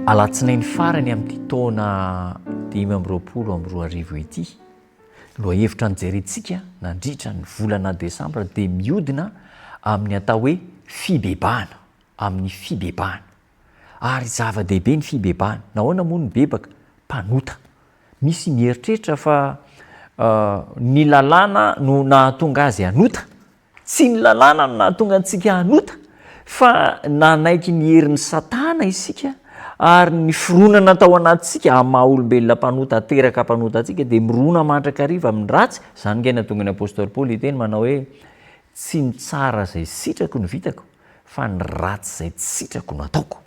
alatsinainy farany amin'ity taona 2022 ity loha hevitra ny jerentsika nandritra ny volana desambra dia miodina amin'ny atao hoe fibebahana, amin'ny fibebahana. Ary zava-dehibe ny fibebahana. Nahoana moa ny bebaka? Mpanota. Misy mieritreritra fa ny lalàna no nahatonga azy hanota. Tsy ny lalàna no nahatonga antsika hanota, fa nanaiky ny herin'ny Satana isika, ary ny fironana tao anatintsika amin'ny maha olombelona mpanota ateraka mpanota antsika dia mirona mandrakariva amin'ny ratsy. Zany ngay nahatonga ny apôstôly Paoly hiteny manao hoe tsy ny tsara izay sitrako no vitako, fa ny ratsy izay tsy sitrako no ataoko.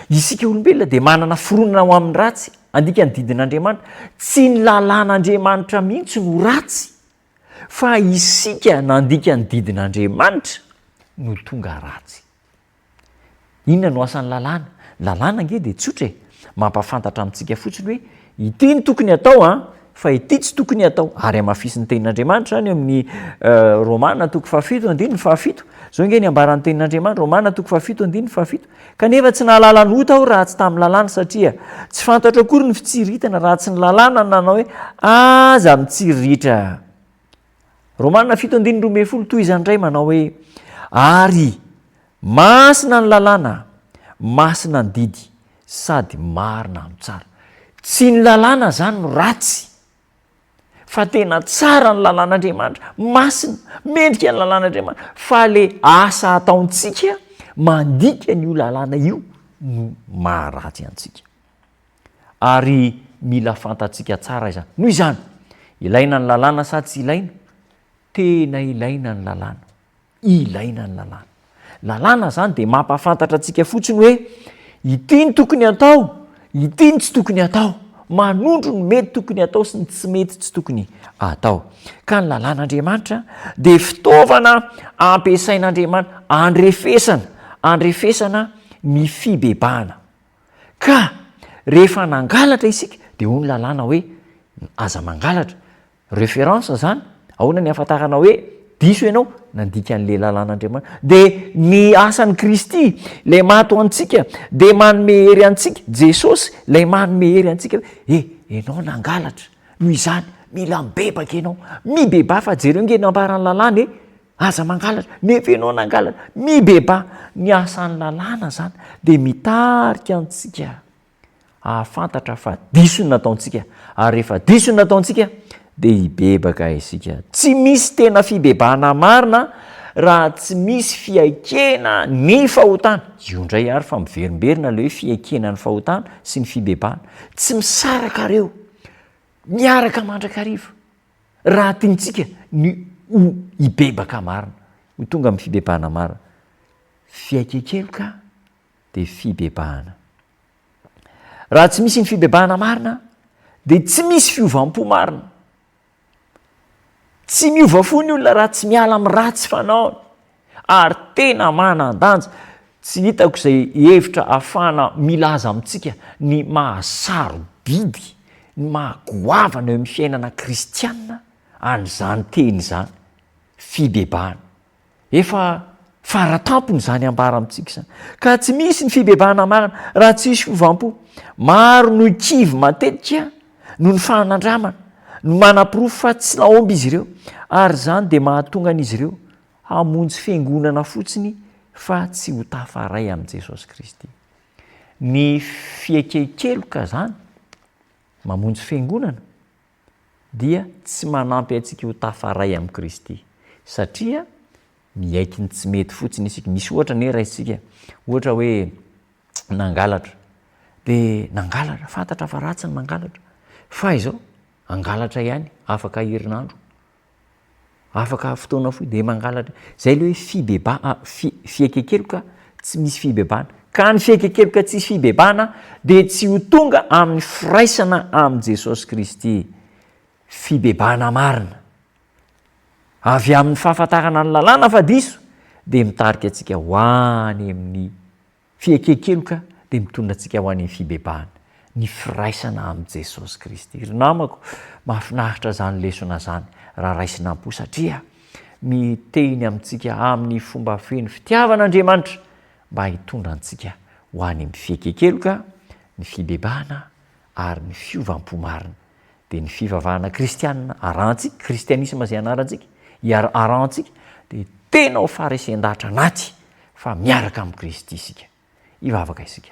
Isika olombelona dia manana fironana ho amin'ny ratsy, andika ny didin'Andriamanitra. Tsy ny lalàn'Andriamanitra mihitsy no ratsy, fa isika nandika ny didin'Andriamanitra no tonga ratsy. Inona no asan'ny lalàna? Lalàna nge dia tsotra e, mampafantatra amintsika fotsiny hoe ity ny tokony atao fa ity tsy tokony atao. Ary amafisin'ny tenin'Andriamanitra zany amin'ny Romana 7:7. Zao nge ny ambaran'ny tenin'Andriamanitra, Romana 7:7. Kanefa tsy nahalala ny ota aho raha tsy tamin'ny lalàna, satria tsy fantatra akory ny fitsiritana raha tsy ny lalàna no nanao hoe aza mitsiritra. Romana 7:12 toy izany indray manao hoe ary masina ny lalàna, masina ny didy, sady marina amin'ny tsara. Tsy ny lalàna zany no ratsy, fa tena tsara ny lalàn'Andriamanitra, masina, mendrika ny lalàn'Andriamanitra, fa le asa ataontsika mandika n'io lalàna io no maharatsy antsika. Ary mila fantatsika tsara izany. Noho izany, ilaina ny lalàna sa tsy ilaina? Tena ilaina ny lalàna. Ilaina ny lalàna. Lalàna zany dia mampafantatra antsika fotsiny hoe ity ny tokony atao, ity ny tsy tokony atao, manondro ny mety tokony atao sy ny tsy mety tsy tokony atao. Ka ny lalàn'Andriamanitra dia fitaovana ampiasain'Andriamanitra andrefesana ny fibebahana. Ka rehefa nangalatra isika dia hoy ny lalàna hoe aza mangalatra. Référence zany, ahoana ny ahafantarana hoe diso ianao nandika an'le lalàn'Andriamanitra. Dia ny asan'ny Kristy lay mato antsika dia manome hery antsika, Jesosy lay manome hery antsika hoe ianao nangalatra, noho izany mila mibebaka ianao, mibeba. Fa jereo nge nambaran'ny lalàna aza mangalatra, nefa ianao nangalatra, mibeba. Ny asan'ny lalàna zany dia mitarika antsika ahafantatra fa diso ny nataontsika, ary rehefa diso ny nataontsika dia hibebaka isika. Tsy misy tena fibebahana marina raha tsy misy fiaikena ny fahotana. Io indray ary fa miverimberina le hoe fiaikena ny fahotana sy ny fibebahana. Tsy misaraka reo, miaraka mandrakariva raha tiantsika ny ho hibebaka marina, ho tonga amin'ny fibebahana marina. Fiaikekeloka dia fibebahana. Raha tsy misy ny fibebahana marina dia tsy misy fiovam-po marina. Tsy miova fo ny olona raha tsy miala amin'ny ratsy fanaony, ary tena manan-danja. Tsy hitako izay hevitra ahafahana milaza amintsika ny mahasarobidy, ny mahagoavana eo amin'ny fiainana kristianina an'izany teny izany, fibebahana. Efa faratampony izany ambara amintsika izany. Ka tsy misy ny fibebahana marina raha tsy misy fiovam-po. Maro no kivy matetika no ny fanandramana, no manam-pirofo fa tsy naomby izy ireo, ary zany dia mahatonga an'izy ireo hamonjy fiangonana fotsiny fa tsy ho tafaray amin'i Jesosy Kristy. Ny fiaikekeloka zany mamonjy fiangonana dia tsy manampy antsika ho tafaray amin'i Kristy, satria miaiky ny tsy mety fotsiny isika. Misy ohatra ne raisitsika, ohatra hoe nangalatra dia nangalatra, fantatra fa ratsy ny mangalatra, fa izao angalatra ihany, afaka herinandro, afaka fotoana foy dia mangalatra. Zay le hoe fiaikekeloka tsy misy fibebahana. Ka ny fiaikekeloka tsy misy fibebahana dia tsy ho tonga amin'ny firaisana amin'i Jesosy Kristy. Fibebahana marina avy amin'ny fahafantarana ny lalàna fa diso dia mitarika antsika ho any amin'ny fiaikekeloka, dia mitondra antsika ho any amin'ny fibebahana, ny firaisana amin'i Jesosy Kristy. Ry namako, mahafinaritra zany lesona zany raha raisina am-po, satria miteny amintsika amin'ny fomba feno fitiavan'Andriamanitra mba hitondra antsika ho any amin'ny fiaikekeloka ny fibebahana ary ny fiovam-pomarina. Dia ny fivavahana kristianina arantsika, kristianisma zay anarantsika arantsika, dia tena ho faresen-dahatra anaty fa miaraka amin'ny Kristy isika. Ivavaka isika.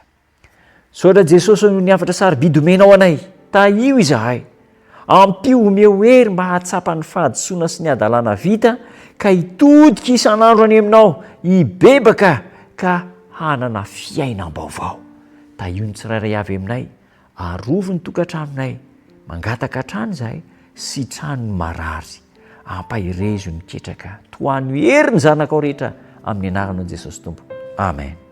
Sotra Jesosy ny afatra sarobidy omenao anay, taio izahay, ampio omeo hery mba hahatsapa ny fahadisoana sy ny adalàna vita, ka hitodika isan'andro any aminao, hibebaka ka hanana fiainam-baovao. Taio ny tsirairay avy aminay, arovo ny tokantranonay, mangataka trano izahay sy trano marary, ampahirezo ny ketraka, toano hery ny zanakao rehetra amin'ny anaran'i Jesosy Tompo. Amen.